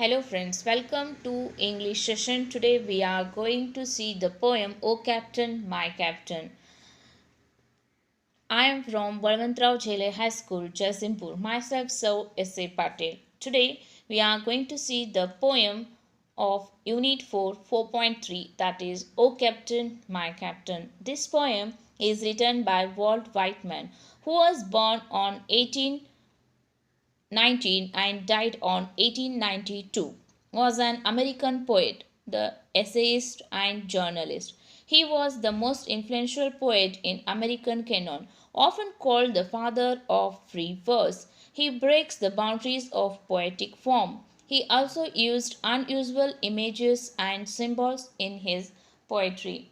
Hello friends, welcome to English session. Today we are going to see the poem O Captain, My Captain. I am from Balwantrao Jhele High School, Jaisimpur. Myself sou.S.A.Patil. Today we are going to see the poem of Unit-4 4.3, that is O Captain, My Captain. This poem is written by Walt Whitman, who was born on 1819 and died on 1892, was an American poet, the essayist and journalist. He was the most influential poet in American canon, often called the father of free verse. He breaks the boundaries of poetic form. He also used unusual images and symbols in his poetry.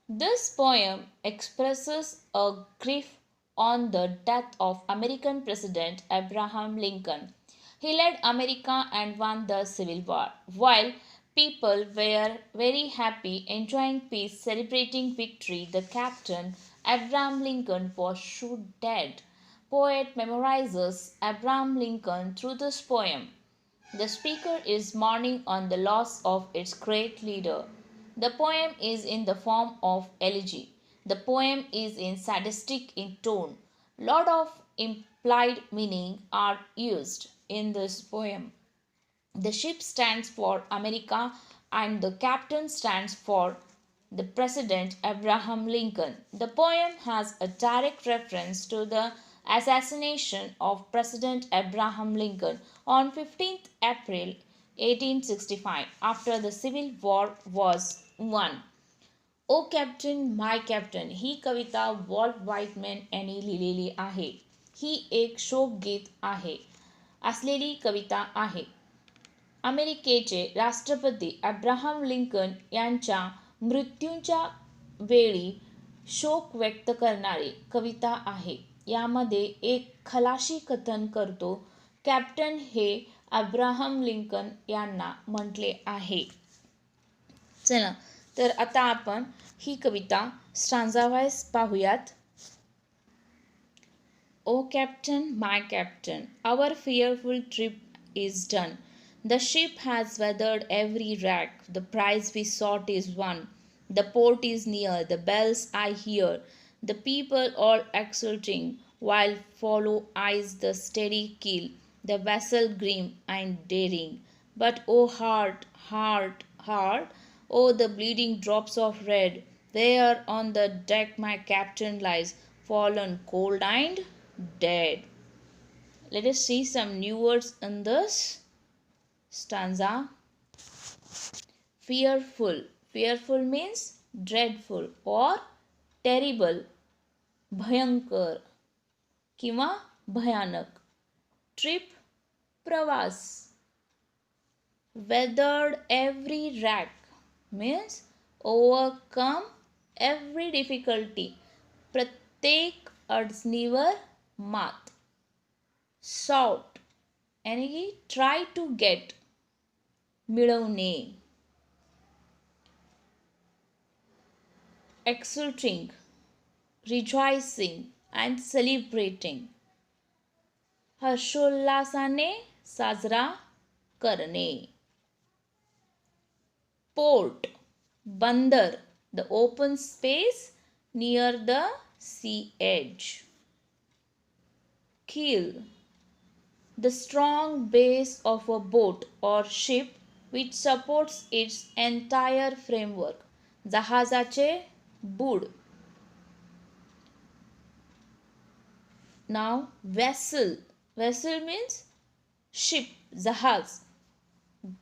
This poem expresses a grief on the death of American President Abraham Lincoln. He led America and won the Civil War. While people were very happy, enjoying peace, celebrating victory, the captain, Abraham Lincoln, was shot dead. Poet memorizes Abraham Lincoln through this poem. The speaker is mourning on the loss of its great leader. The poem is in the form of elegy. The poem is in sadistic in tone. Lot of implied meaning are used in this poem. The ship stands for America and the captain stands for the President Abraham Lincoln. The poem has a direct reference to the assassination of President Abraham Lincoln on 15th April 1865 after the Civil War was won. O captain my captain ही कविता Walt Whitman यांनी लिहिलेली आहे. ही एक शोकगीत आहे असलेली कविता आहे. अमेरिकेचे राष्ट्रपती अब्राहम लिंकन यांच्या मृत्यूच्या वेळी शोक व्यक्त करणारी कविता आहे. यामध्ये एक खलाशी कथन करतो. कॅप्टन हे अब्राहम लिंकन यांना म्हटले आहे. चला तर आता आपण ही कविता स्टांजा वाईज पाहूयात. O Captain, my Captain, our fearful trip is done. The ship has weathered every wreck. The prize we sought is won. The port is near. The bells I hear. The people all exulting, while follow eyes the steady keel. The vessel grim and daring. But oh heart, heart, heart, oh the bleeding drops of red. There on the deck my captain lies, fallen cold and dead. Let us see some new words in this stanza. Fearful. Fearful means dreadful or terrible, भयंकर किंवा भयानक. Trip, प्रवास. Weathered every wreck means overcome every difficulty, प्रत्येक अडचणीवर मात. Sought यानी कि try to get, मिळवणे. Exulting, rejoicing and celebrating, हर्षोल्लासाने साजरा करणे. Port, बंदर, the open space near the sea edge. Keel, the strong base of a boat or ship which supports its entire framework. जहाजाचे बुड. Now vessel. Vessel means ship, जहाज.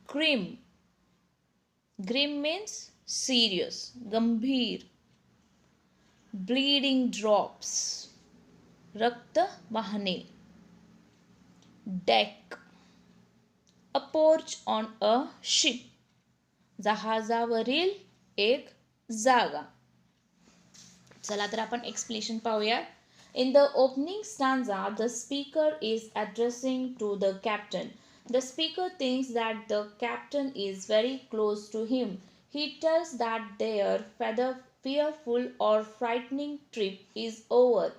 Grim. Grim means serious, गंभीर. Bleeding drops, रक्त वाहने. Deck, a porch on a ship, जहाजावरील एक जागा. चला तर आपण explanation पाहूया. In the opening stanza, the speaker is addressing to the captain. The speaker thinks that the captain is very close to him. He tells that their fearful or frightening trip is over.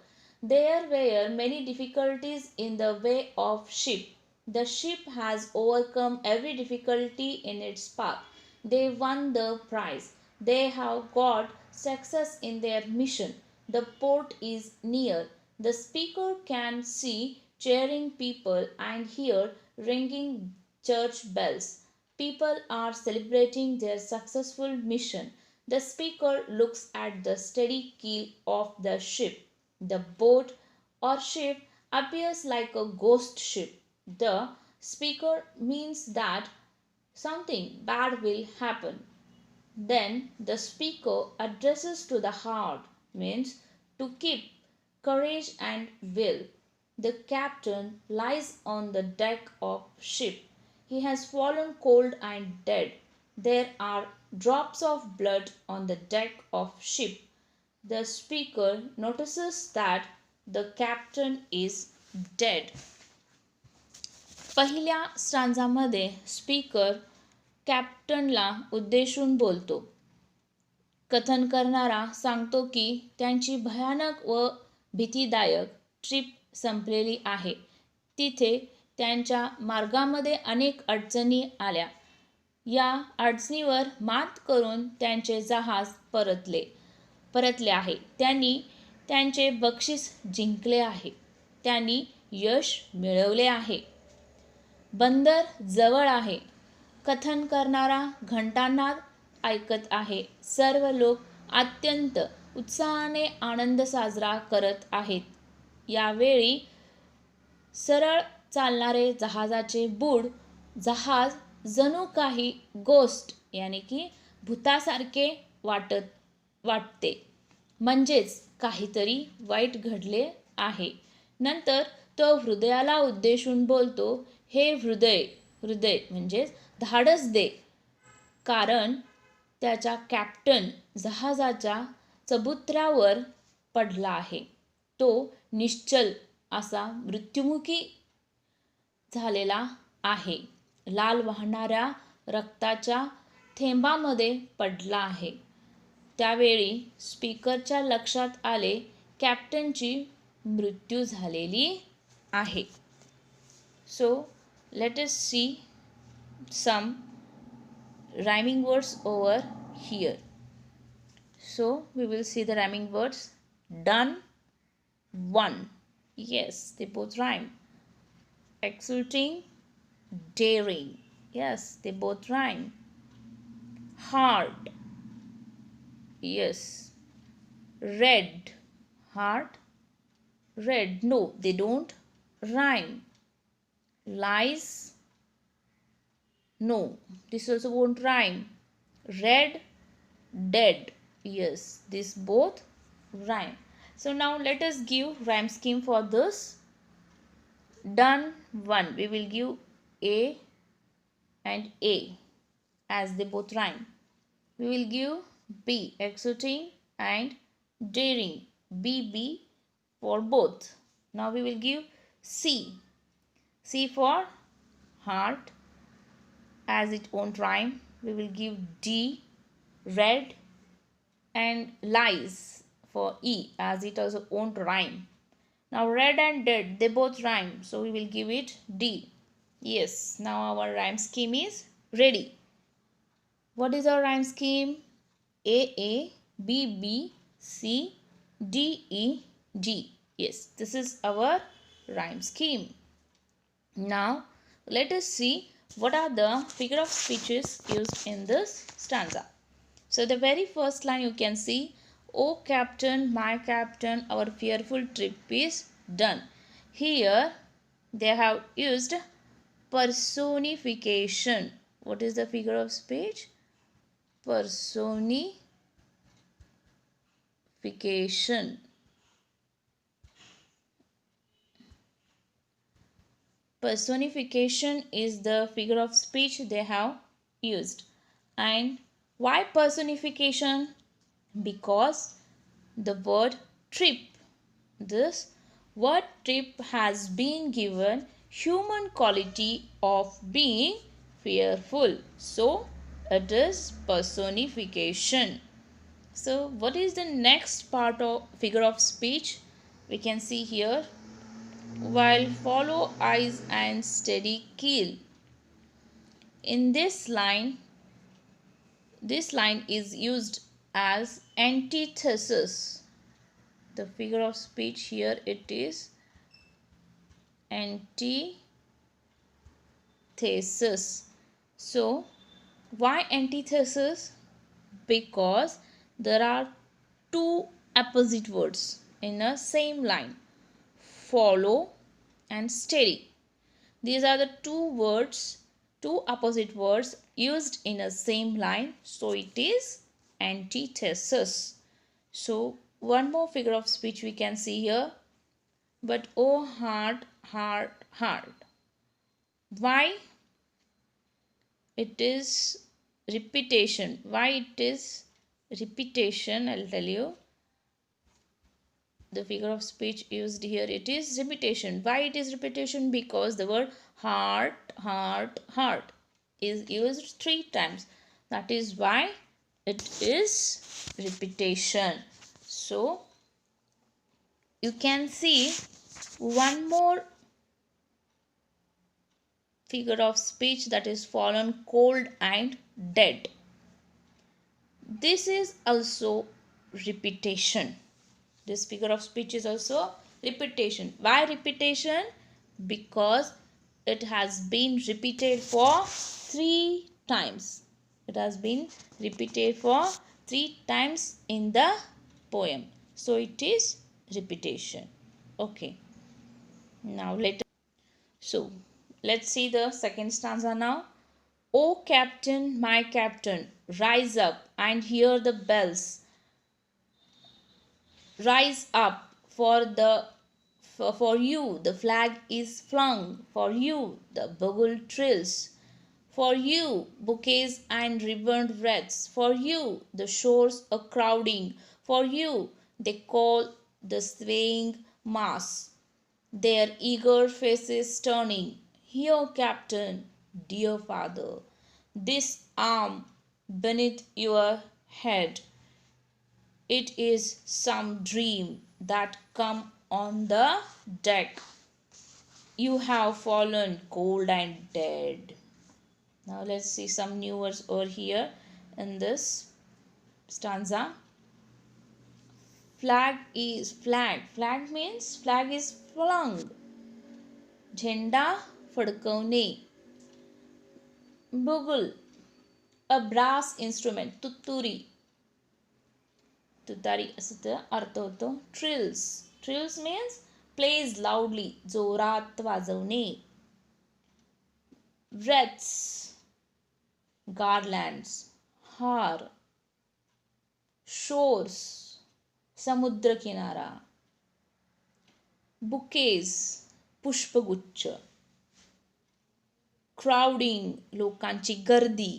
There were many difficulties in the way of ship. The ship has overcome every difficulty in its path. They won the prize. They have got success in their mission. The port is near. The speaker can see cheering people and hear ringing church bells. People are celebrating their successful mission. The speaker looks at the steady keel of the ship. The boat or ship appears like a ghost ship. The speaker means that something bad will happen. Then the speaker addresses to the heart means to keep courage and will. The captain lies on the deck of ship. He has fallen cold and dead. There are drops of blood on the deck of ship. The speaker notices that the captain is dead. पहिल्या स्टांजामध्ये speaker कॅप्टनला उद्देशून बोलतो. कथन करणारा सांगतो की त्यांची भयानक व भीतीदायक ट्रिप संपलेली आहे. तिथे त्यांच्या मार्गामध्ये अनेक अडचणी आल्या. या अडचणीवर मात करून त्यांचे जहाज परतले आहे. त्यांनी त्यांचे बक्षीस जिंकले आहे. त्यांनी यश मिळवले आहे. बंदर जवळ आहे. कथन करणारा घंटानाद ऐकत आहे. सर्व लोक अत्यंत उत्साहाने आनंद साजरा करत आहेत. यावेळी सरळ चालणारे जहाजाचे बुड जहाज जणू काही गोस्ट यानी की भूतासारखे वाटते. म्हणजेच काहीतरी वाईट घडले आहे. नंतर तो हृदयाला उद्देशून बोलतो. हे हृदय म्हणजेच धाडस दे, कारण त्याचा कॅप्टन जहाजाच्या चबुतऱ्यावर पडला आहे. तो निश्चल असा मृत्युमुखी झालेला आहे. लाल वाहणाऱ्या रक्ताच्या थेंबामध्ये पडला आहे. त्यावेळी स्पीकरच्या लक्षात आले कॅप्टनची मृत्यू झालेली आहे. So let us see some rhyming words over here. So we will see the rhyming words. Done, won. Yes, they both rhyme. Exulting, daring. Yes, they both rhyme. Hard. Yes. Red. Heart. Red. No, they don't rhyme. Lies. No, this also won't rhyme. Red, dead. Yes, these both rhyme. So now let us give rhyme scheme for this. Done, one. We will give A and A as they both rhyme. We will give B, exulting and daring. B for both. Now we will give C. C for heart as it won't rhyme. We will give D, red, and lies for E as it also won't rhyme. Now red and dead, they both rhyme, so we will give it D. Yes, now our rhyme scheme is ready. What is our rhyme scheme? A, B, C, D, E, G. Yes, this is our rhyme scheme. Now let us see what are the figure of speeches used in this stanza. So the very first line you can see, "O captain, my captain, our fearful trip is done." Here they have used personification. What is the figure of speech? Personification. Personification is the figure of speech they have used. And why personification? Because the word trip, this word trip has been given human quality of being fearful. So it is personification. So what is the next part of figure of speech? We can see here while follow eyes and steady keel. In this line is used as antithesis. The figure of speech here, it is antithesis. So why antithesis? Because there are two opposite words in a same line, follow and steady. These are the two opposite words used in a same line, so it is antithesis. So one more figure of speech we can see here. But oh heart, heart, heart. Why it is repetition? Why it is repetition? I'll tell you. The figure of speech used here, it is repetition. Why it is repetition? Because the word heart, heart, heart is used 3 times. That is why it is repetition. So you can see one more figure of speech, that is fallen cold and dead. This is also repetition. This figure of speech is also repetition. Why repetition? Because it has been repeated for 3 times. It has been repeated for 3 times in the poem. So it is repetition. Okay. Now let's see the second stanza now. O captain, my captain, rise up and hear the bells. Rise up, for you the flag is flung, for you the bugle trills, for you bouquets and ribboned wreaths, for you the shores a crowding, for you they call the swaying mass, their eager faces turning. Here, captain, dear father, this arm beneath your head, it is some dream that come on the deck. You have fallen cold and dead. Now let's see some new words over here in this stanza. Flag is flag. Flag means flag is flung. झेंडा फडकवणे. Bugle, a brass instrument. तुत्तुरी, तुतारी असा अर्थ होतो. Trills, trills means plays loudly, जोरात वाजवणे. Wreaths, garlands. हार, shores, समुद्र किनारा. Bouquets, पुष्पगुच्छ. Crowding, लोकांची गर्दी.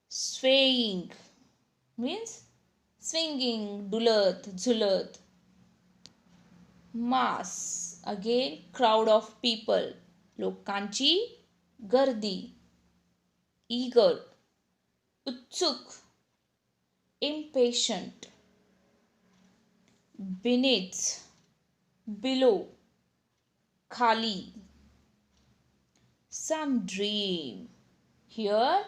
Swaying means swinging, डुलत, झुलत. Mass, again crowd of people, लोकांची गर्दी. Eager, उत्सुक. Impatient. Beneath, below, खाली. Some dream. Here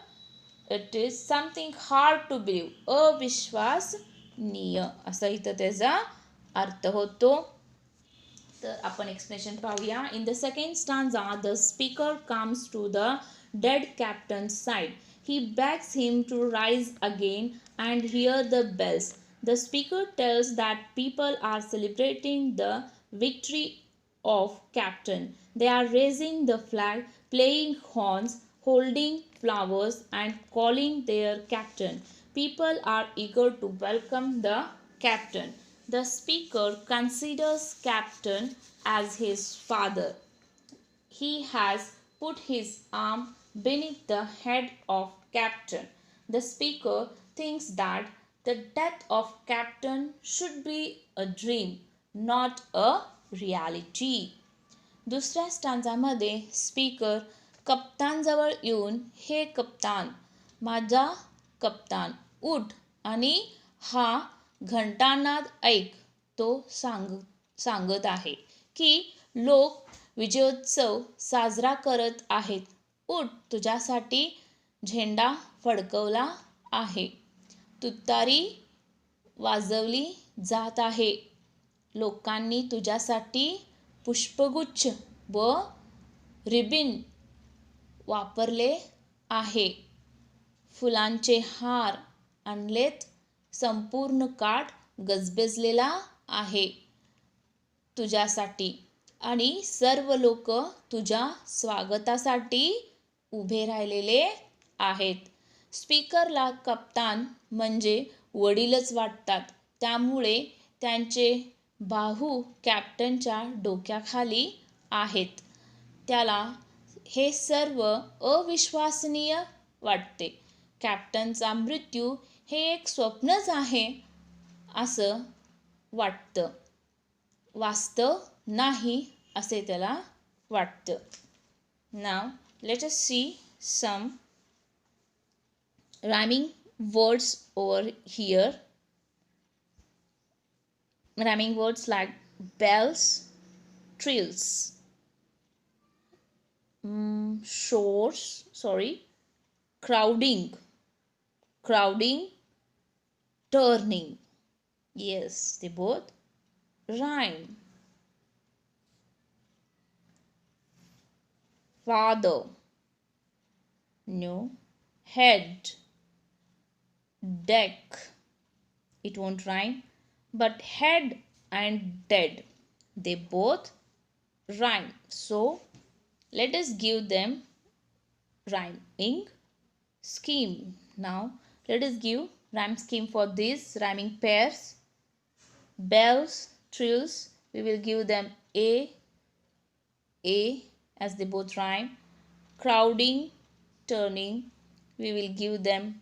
it is something hard to believe. अविश्वसनीय असा इथं त्याचा अर्थ होतो. तर आपण एक्सप्लेनेशन पाहूया. In the second stanza, the speaker comes to the dead captain's side. He begs him to rise again and hear the bells. The speaker tells that people are celebrating the victory of captain. They are raising the flag, playing horns, holding flowers and calling their captain. People are eager to welcome the captain. The speaker considers captain as his father. He has put his arm beneath the head of captain. The speaker thinks that the death of captain should be a dream, not a reality. दुसऱ्या स्टांजामध्ये speaker कप्तानजवळ येऊन, हे कप्तान, माझा कप्तान, उठ आणि हा घंटानाद ऐक, तो सांगत आहे की लोक विजयोत्सव साजरा करत आहेत. उठ, तुझ्यासाठी झेंडा फडकवला आहे. तुतारी वाजवली जात आहे. लोकांनी तुझ्यासाठी पुष्पगुच्छ व रिबिन वापरले आहे. फुलांचे हार आणलेत. संपूर्ण काठ गजबजलेला आहे तुझ्यासाठी आणि सर्व लोक तुझ्या स्वागतासाठी उभे राहिलेले आहेत. स्पीकरला कप्तान म्हणजे वडीलच वाटतात. त्यामुळे त्यांचे बाहू कॅप्टनच्या डोक्याखाली आहेत. त्याला हे सर्व अविश्वसनीय वाटते. कॅप्टनचा मृत्यू हे एक स्वप्नच आहे असं वाटतं. वास्तव नाही असे त्याला वाटतं. Now let us see some rhyming words over here. Rhyming words like bells, trills, crowding, turning. Yes, they both rhyme. Father, no. Head, deck, it won't rhyme, but head and dead, they both rhyme. So let us give them rhyming scheme. Now let us give rhyme scheme for these rhyming pairs. Bells, trills, we will give them a as they both rhyme. Crowding, turning, we will give them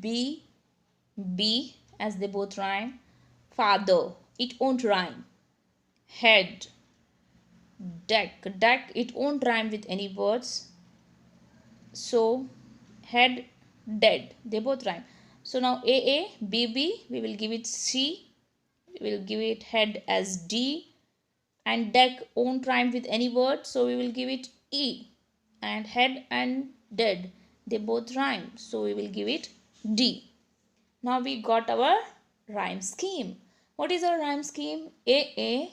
b as they both rhyme. Father, it won't rhyme. Head, deck, it won't rhyme with any words. So head, dead, they both rhyme. So now a b, we will give it c, we will give it head as d, and deck won't rhyme with any word, so we will give it e. And head and dead, they both rhyme, so we will give it d. Now we got our rhyme scheme. What is our rhyme scheme? a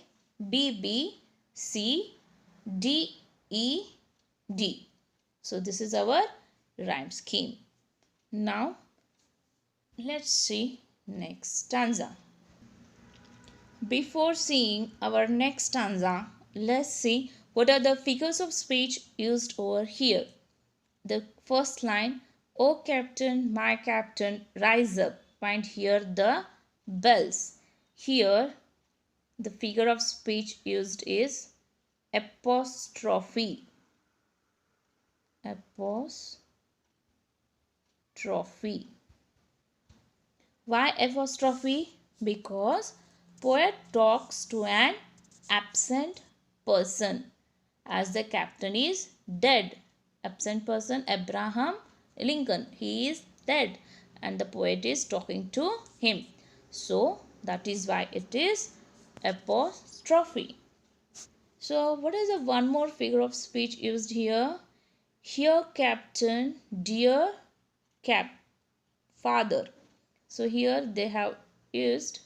b c d e d. So this is our rhyme scheme. Now let's see next stanza. Before seeing our next stanza, let's see what are the figures of speech used over here. The first line, "O captain, my captain, rise up." Find here the bells. Here the figure of speech used is apostrophe. Apostrophe. Why apostrophe? Because poet talks to an absent person, as the captain is dead. Absent person Abraham Lincoln, he is dead, and the poet is talking to him. So that is why it is apostrophe. So what is the one more figure of speech used here? Here captain, dear father. So here they have used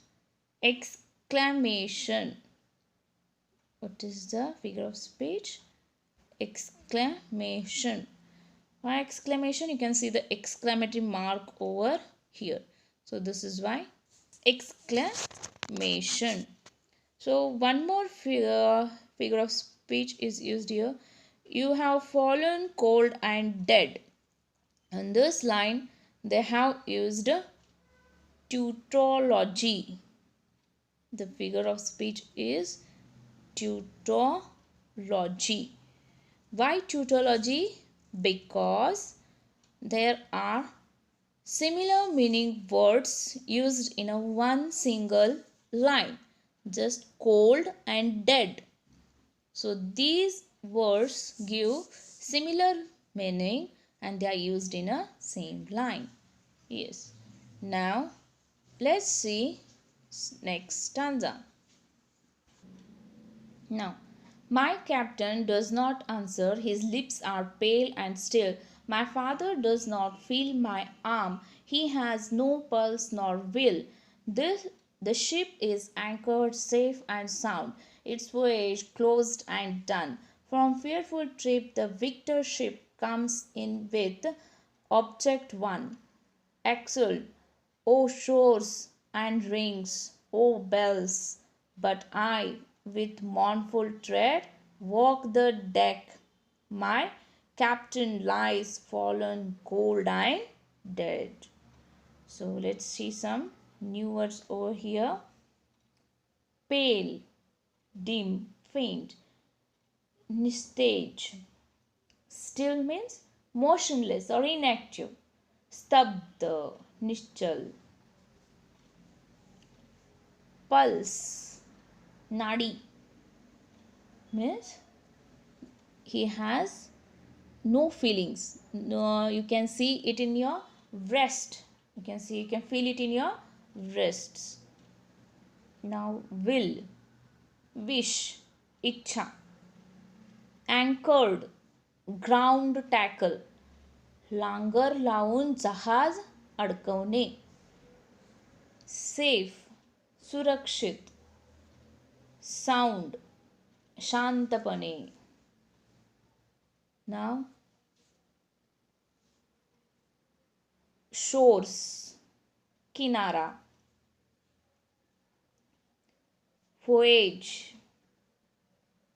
exclamation. What is the figure of speech? Exclamation. Why exclamation? You can see the exclamatory mark over here. So this is why exclamation. So one more figure of speech is used here. You have fallen cold and dead. On this line they have used tautology. The figure of speech is tautology. Why tautology? Because there are similar meaning words used in a one single line, just cold and dead. So these words give similar meaning and they are used in a same line. Yes. Now let's see next stanza. Now, my captain does not answer. His lips are pale and still. My father does not feel my arm. He has no pulse nor will. The ship is anchored safe and sound, its voyage closed and done. From fearful trip, the victor ship comes in with Object 1. Exult, O shores and rings, O bells! But I, with mournful tread, walk the deck. My captain lies fallen cold and dead. So let's see some new words over here. Pale, dim, faint. Nistage. Still means motionless or inactive. Stabda, nischal. Pulse, nadi, means he has no feelings. No, you can see it in your wrist. You can feel it in your wrists. Now will, wish, ichha. Anchored, ground tackle. लांगर लावून जहाज अडकवणे. Safe, सुरक्षित. Sound, शांतपणे. नाव shores, किनारा. voyage,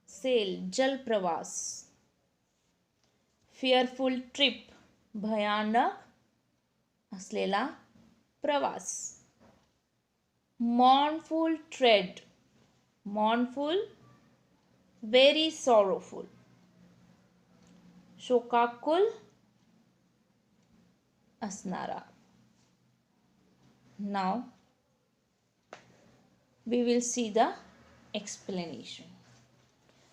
sail, जलप्रवास. fearful trip, भयानक असलेला प्रवास. mournful tread, mournful, very sorrowful. शोकाकुल असणारा. Now we will see the explanation.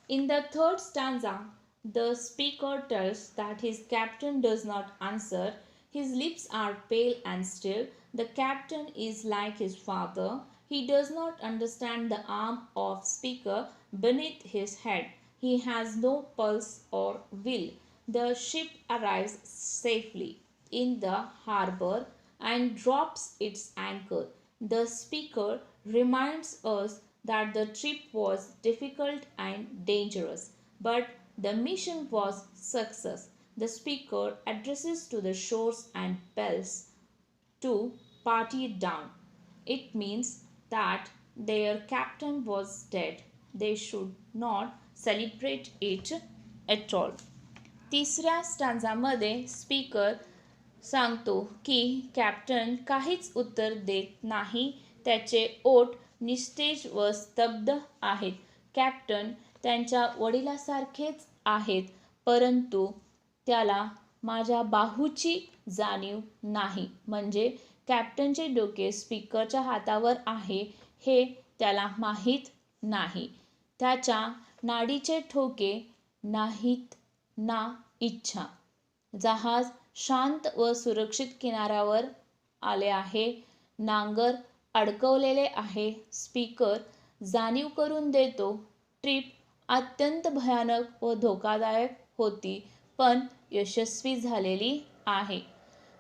In the third stanza, the speaker tells that his captain does not answer. His lips are pale and still. The captain is like his father. He does not understand the arm of speaker beneath his head. He has no pulse or will. The ship arrives safely in the harbor and drops its anchor. The speaker reminds us that the trip was difficult and dangerous, but the mission was success. The speaker addresses to the shores and bells to party down. It means that their captain was dead. They should not celebrate it at all. तिसऱ्या स्टांजामध्ये speaker सांगतो की captain काहीच उत्तर देत नाही. त्याचे ओठ निस्तेज व स्तब्ध आहेत. कॅप्टन त्यांच्या वडिलासारखेच आहेत, परंतु त्याला माझ्या बाहूची जाणीव नाही. म्हणजे कॅप्टनचे डोके स्पीकरच्या हातावर आहे हे त्याला माहीत नाही. त्याच्या नाडीचे ठोके नाहीत ना इच्छा. जहाज शांत व सुरक्षित किनाऱ्यावर आले आहे. नांगर अडकवलेले आहे. स्पीकर जाणीव करून देतो, ट्रिप अत्यंत भयानक व धोकादायक होती, पण यशस्वी झालेली आहे.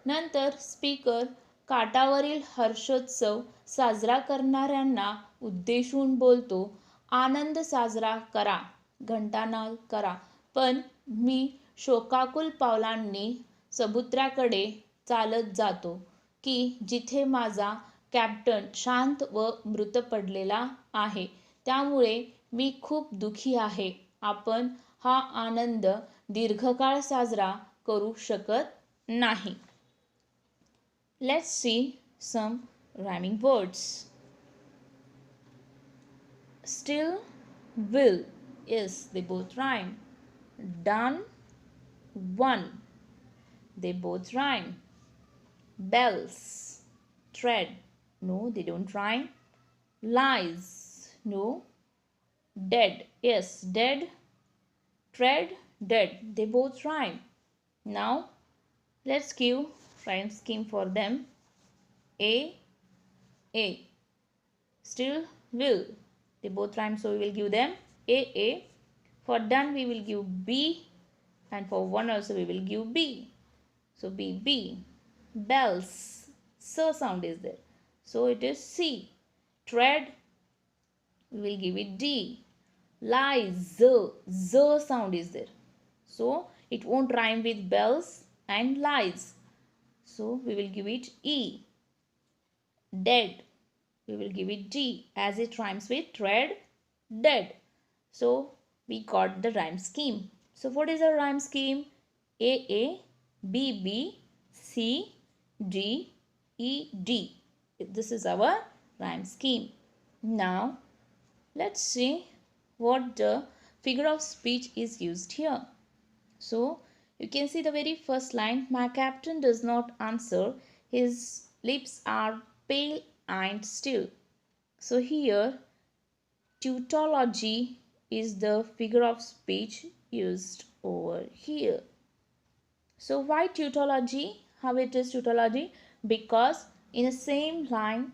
नंतर स्पीकर काठावरील हर्षोत्सव साजरा करणाऱ्यांना उद्देशून बोलतो. आनंद साजरा करा, घंटानाद करा, पण मी शोकाकुल पावलांनी समुद्राकडे चालत जातो की जिथे माझा कॅप्टन शांत व मृत पडलेला आहे. त्यामुळे मी खूप दुःखी आहे. आपण हा आनंद दीर्घकाळ साजरा करू शकत नाही. Let's see some rhyming words. Still, will. Yes, they both rhyme. Done, won. They both rhyme. Bells, tread. No, they don't rhyme. Lies. No. Dead. Yes, dead. Tread, dead. They both rhyme. Now, let's give rhyme scheme for them. A. Still, will. They both rhyme, so we will give them A. For done we will give B, and for one also we will give B. So B. Bells, so sound is there. So it is C. Tread, we will give it D. Lies, z sound is there. So it won't rhyme with bells and lies. So we will give it E. Dead, we will give it D as it rhymes with tread, dead. So we got the rhyme scheme. So what is the rhyme scheme? A, B, C, D, E, D. This is our rhyme scheme. Now let's see what the figure of speech is used here. So you can see the very first line, my captain does not answer, his lips are pale and still. So here tautology is the figure of speech used over here. So why tautology? How it is tautology? Because in the same line,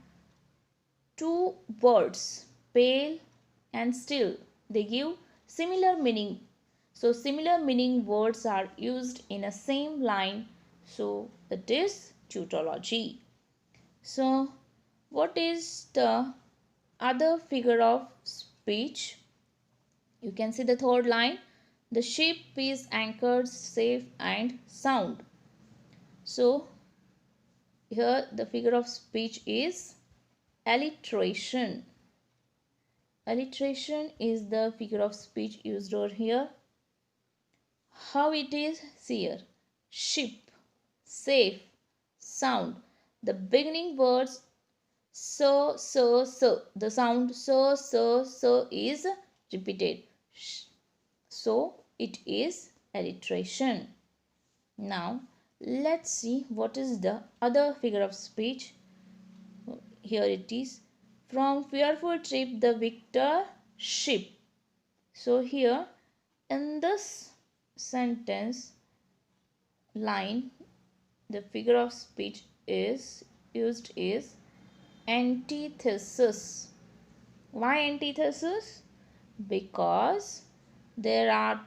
two words, pale and still, they give similar meaning. So similar meaning words are used in a same line. So it is tautology. So what is the other figure of speech? You can see the third line. The ship is anchored safe and sound. So here the figure of speech is alliteration. Alliteration is the figure of speech used over here. How it is? See here. Ship, safe, sound. The beginning words so. The sound so is repeated. So it is alliteration. Now let's see what is the other figure of speech. Here it is. From fearful trip the victor ship. So here in this sentence line, the figure of speech is used is antithesis. Why antithesis? Because there are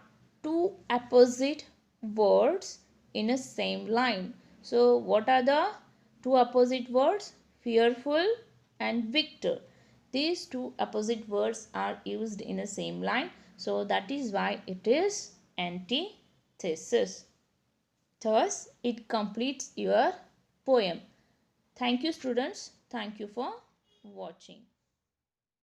two opposite words in a same line. So what are the two opposite words? Fearful and victor. These two opposite words are used in a same line. So that is why it is antithesis. Thus, it completes your poem. Thank you, students. Thank you for watching.